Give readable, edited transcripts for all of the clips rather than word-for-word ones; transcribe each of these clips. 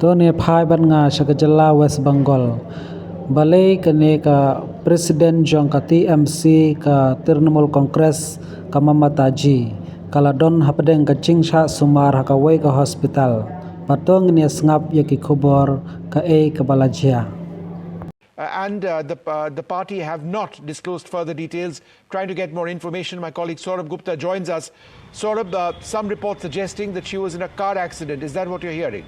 तो ने phi Banga शकजला West Bengal balai kene ka Presiden jong ka TMC ka Trinamool Congress ka Mamata ji kaladon pdeng ka jingsumar ka wei ka hospital patong ni sngap ye ki khobor ka ka balajia. The party have not disclosed further details. Trying to get more information, my colleague Saurabh Gupta joins us. Saurabh, some reports suggesting that she was in a car accident. Is that what you're hearing?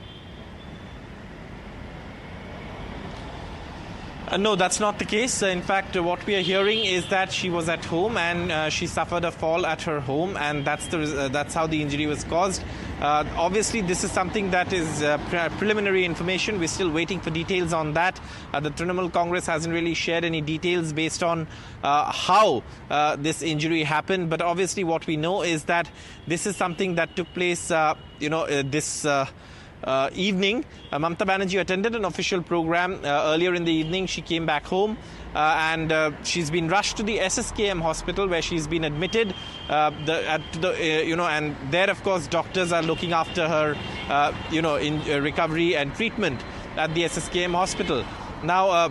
No, that's not the case. In fact, what we are hearing is that she was at home and she suffered a fall at her home, and that's how the injury was caused. Obviously, this is something that is preliminary information. We're still waiting for details on that. The Trinamool Congress hasn't really shared any details based on how this injury happened. But obviously, what we know is that this is something that took place, this evening. Mamata Banerjee attended an official program earlier in the evening. She came back home and she's been rushed to the SSKM hospital where she's been admitted. And there, of course, doctors are looking after her, in recovery and treatment at the SSKM hospital. Now,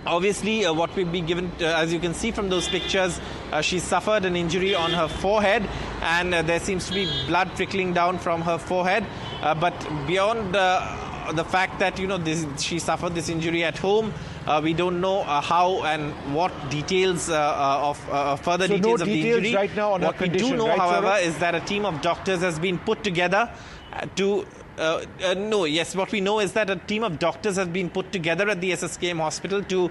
obviously, what we've been given, as you can see from those pictures, she suffered an injury on her forehead, and there seems to be blood trickling down from her forehead. But beyond the fact that she suffered this injury at home, we don't know how and what details of further details of the injury. Right now on what her we condition, do know, right, however, Saurabh? is that a team of doctors has been put together to. What we know is that a team of doctors has been put together at the SSKM hospital to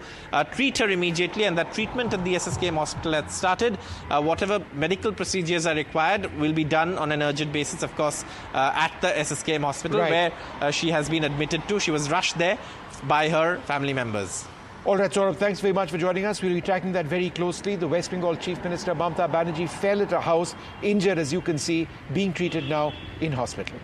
treat her immediately, and that treatment at the SSKM hospital has started. Whatever medical procedures are required will be done on an urgent basis, of course, at the SSKM hospital, right, where she has been admitted to. She was rushed there by her family members. All right, Saurabh, thanks very much for joining us. We'll be tracking that very closely. The West Bengal Chief Minister Mamata Banerjee fell at her house, injured, as you can see, being treated now in hospital.